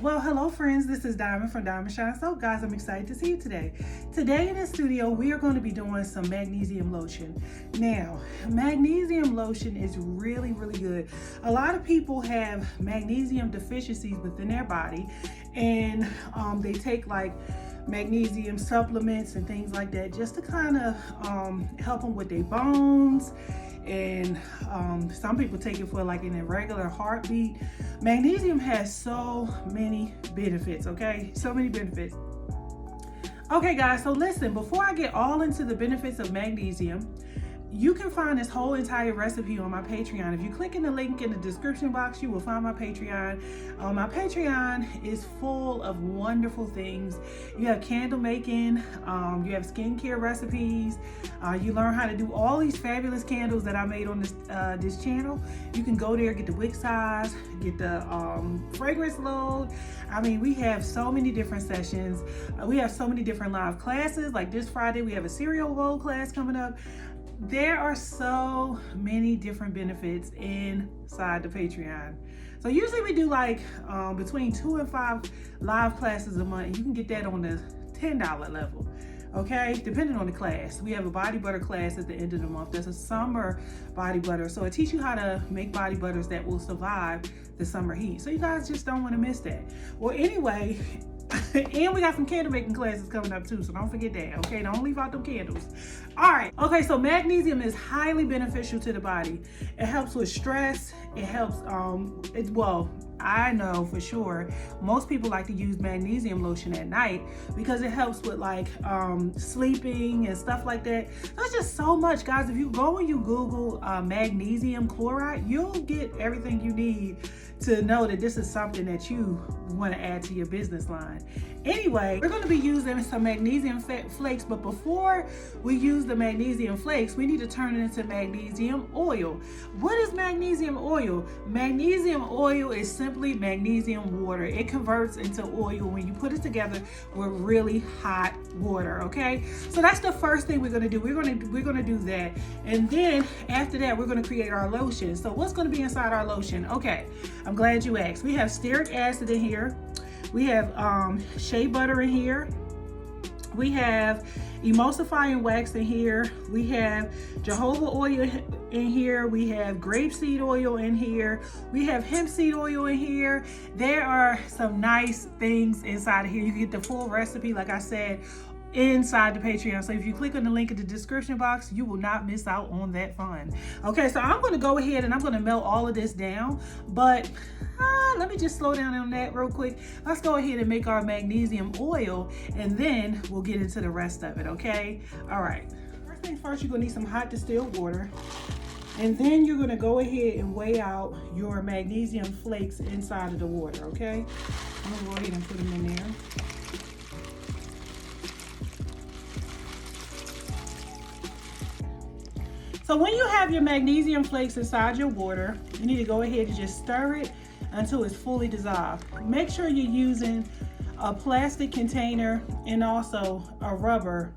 Well, hello friends, this is Diamond from Diamond Shine Soap. Guys, I'm excited to see you today. Today in the studio, we are going to be doing some magnesium lotion. Now, magnesium lotion is really good. A lot of people have magnesium deficiencies within their body, and they take like magnesium supplements and things like that just to kind of help them with their bones. And some people take it for like an irregular heartbeat. Magnesium has so many benefits, okay? So many benefits. Okay guys, so listen, before I get all into the benefits of magnesium, you can find this whole entire recipe on my Patreon. If you click in the link in the description box, you will find my Patreon. My Patreon is full of wonderful things. You have candle making, you have skincare recipes, you learn how to do all these fabulous candles that I made on this channel. You can go there, get the wick size, get the fragrance load. I mean, we have so many different sessions. We have so many different live classes. Like this Friday, we have a cereal bowl class coming up. There are so many different benefits inside the Patreon. So usually we do like between 2 and 5 live classes a month. You can get that on the $10 level, okay? Depending on the class. We have a body butter class at the end of the month. That's a summer body butter. So it teaches you how to make body butters that will survive the summer heat. So you guys just don't want to miss that. Well, anyway, and we got some candle making classes coming up too, so don't forget that, okay? Don't leave out them candles. All right, okay, so magnesium is highly beneficial to the body. It helps with stress. It helps, well, I know for sure most people like to use magnesium lotion at night because it helps with like sleeping and stuff like that. There's just so much, guys. If you go and you Google magnesium chloride, you'll get everything you need to know that this is something that you want to add to your business line. Anyway, we're going to be using some magnesium flakes, but before we use the magnesium flakes, we need to turn it into magnesium oil. What is magnesium oil? Magnesium oil is simply magnesium water. It converts into oil when you put it together with really hot water, okay? So that's the first thing we're going to do. We're going to do that. And then after that, we're going to create our lotion. So what's going to be inside our lotion? Okay, I'm glad you asked. We have stearic acid in here. We have shea butter in here. We have emulsifying wax in here. We have jojoba oil in here. We have grapeseed oil in here. We have hemp seed oil in here. There are some nice things inside of here. You get the full recipe, like I said, inside the Patreon. So if you click on the link in the description box, you will not miss out on that fun. Okay, so I'm going to go ahead and I'm going to melt all of this down, but let me just slow down on that real quick. Let's go ahead and make our magnesium oil, and then we'll get into the rest of it, okay? All right. First things first, you're going to need some hot distilled water, and then you're going to go ahead and weigh out your magnesium flakes inside of the water, okay? I'm going to go ahead and put them in there. So when you have your magnesium flakes inside your water, you need to go ahead and just stir it until it's fully dissolved. Make sure you're using a plastic container and also a rubber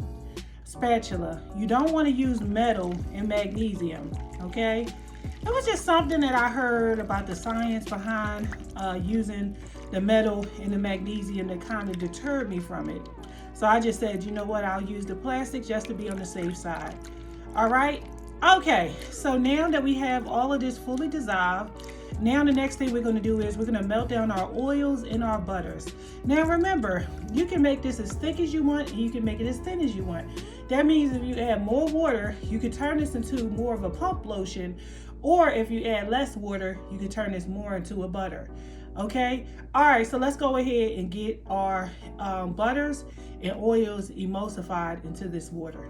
spatula. You don't want to use metal and magnesium, okay? It was just something that I heard about the science behind using the metal and the magnesium that kind of deterred me from it. So I just said, you know what, I'll use the plastic just to be on the safe side. All right. Okay, so now that we have all of this fully dissolved, now the next thing we're going to do is we're going to melt down our oils and our butters. Now remember, you can make this as thick as you want and you can make it as thin as you want. That means if you add more water, you can turn this into more of a pump lotion, or if you add less water, you can turn this more into a butter. Okay, all right, so let's go ahead and get our butters and oils emulsified into this water.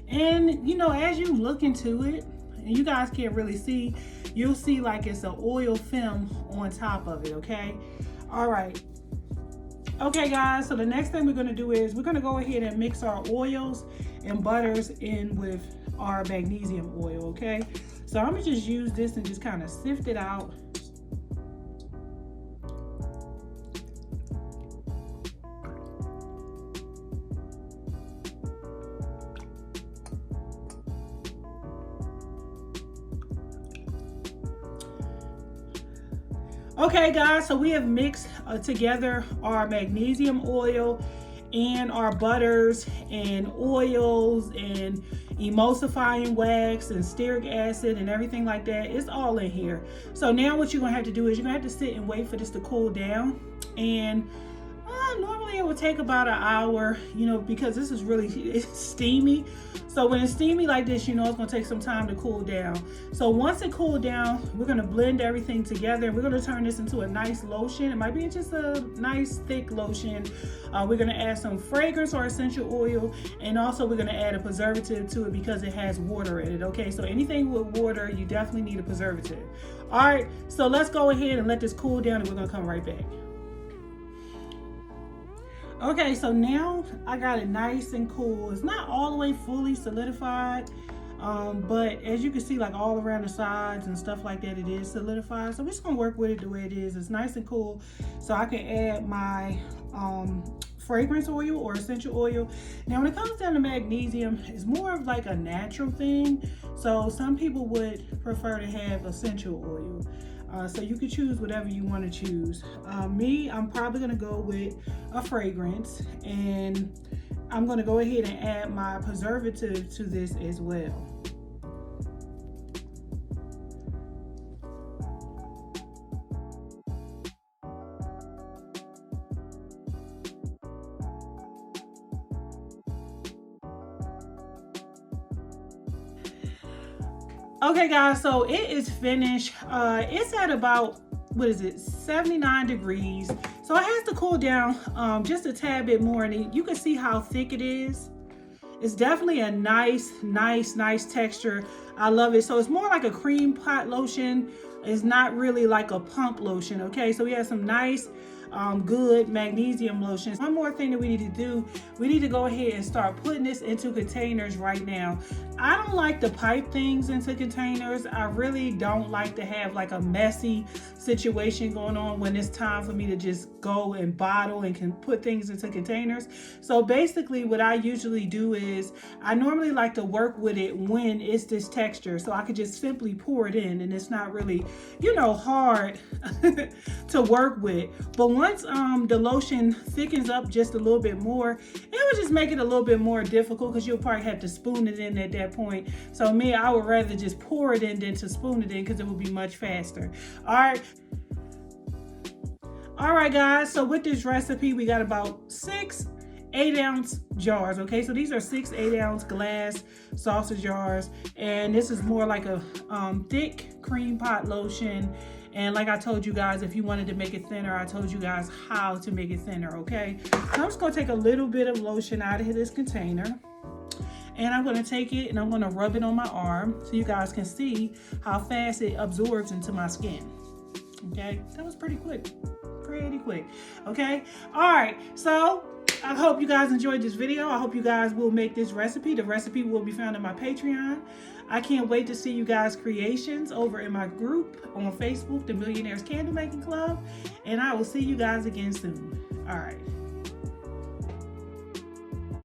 And you know, as you look into it, and you guys can't really see, you'll see like it's an oil film on top of it, okay? All right. Okay guys, so the next thing we're gonna do is we're gonna go ahead and mix our oils and butters in with our magnesium oil, okay? So I'm gonna just use this and just kind of sift it out. Okay guys, so we have mixed together our magnesium oil and our butters and oils and emulsifying wax and stearic acid and everything like that. It's all in here. So now what you're gonna have to do is you're gonna have to sit and wait for this to cool down. And normally it would take about an hour, you know, because this is really, it's steamy. So when it's steamy like this, you know it's gonna take some time to cool down. So once it cooled down, we're gonna blend everything together and we're gonna turn this into a nice lotion. It might be just a nice thick lotion. We're gonna add some fragrance or essential oil, and also we're gonna add a preservative to it because it has water in it, okay? So anything with water, you definitely need a preservative. All right, so let's go ahead and let this cool down and we're gonna come right back. Okay, so now I got it nice and cool. It's not all the way fully solidified, but as you can see, like all around the sides and stuff like that, it is solidified. So we're just gonna work with it the way it is. It's nice and cool. So I can add my fragrance oil or essential oil. Now when it comes down to magnesium, it's more of like a natural thing. So some people would prefer to have essential oil. So you can choose whatever you want to choose. I'm probably going to go with a fragrance, and I'm going to go ahead and add my preservative to this as well. Okay guys, so it is finished. It's at about, what is it, 79 degrees. So it has to cool down just a tad bit more, and you can see how thick it is. It's definitely a nice texture. I love it. So it's more like a cream pot lotion. It's not really like a pump lotion, okay? So we have some nice good magnesium lotions. One more thing that we need to do, we need to go ahead and start putting this into containers right now. I don't like to pipe things into containers. I really don't like to have like a messy situation going on when it's time for me to just go and bottle and can put things into containers. So basically what I usually do is I normally like to work with it when it's this texture, so I could just simply pour it in and it's not really, you know, hard to work with. But once the lotion thickens up just a little bit more, it would just make it a little bit more difficult because you'll probably have to spoon it in at that point. So I would rather just pour it in than to spoon it in because it would be much faster. All right guys, so with this recipe we got about 6 8-ounce jars, okay? So these are 6 8-ounce glass saucer jars, and this is more like a thick cream pot lotion. And like I told you guys, if you wanted to make it thinner, I told you guys how to make it thinner, okay? So I'm just gonna take a little bit of lotion out of this container, and I'm gonna take it and I'm gonna rub it on my arm so you guys can see how fast it absorbs into my skin. Okay, that was pretty quick, okay? All right, so I hope you guys enjoyed this video. I hope you guys will make this recipe. The recipe will be found on my Patreon. I can't wait to see you guys' creations over in my group on Facebook, the Millionaires Candle Making Club, and I will see you guys again soon. All right.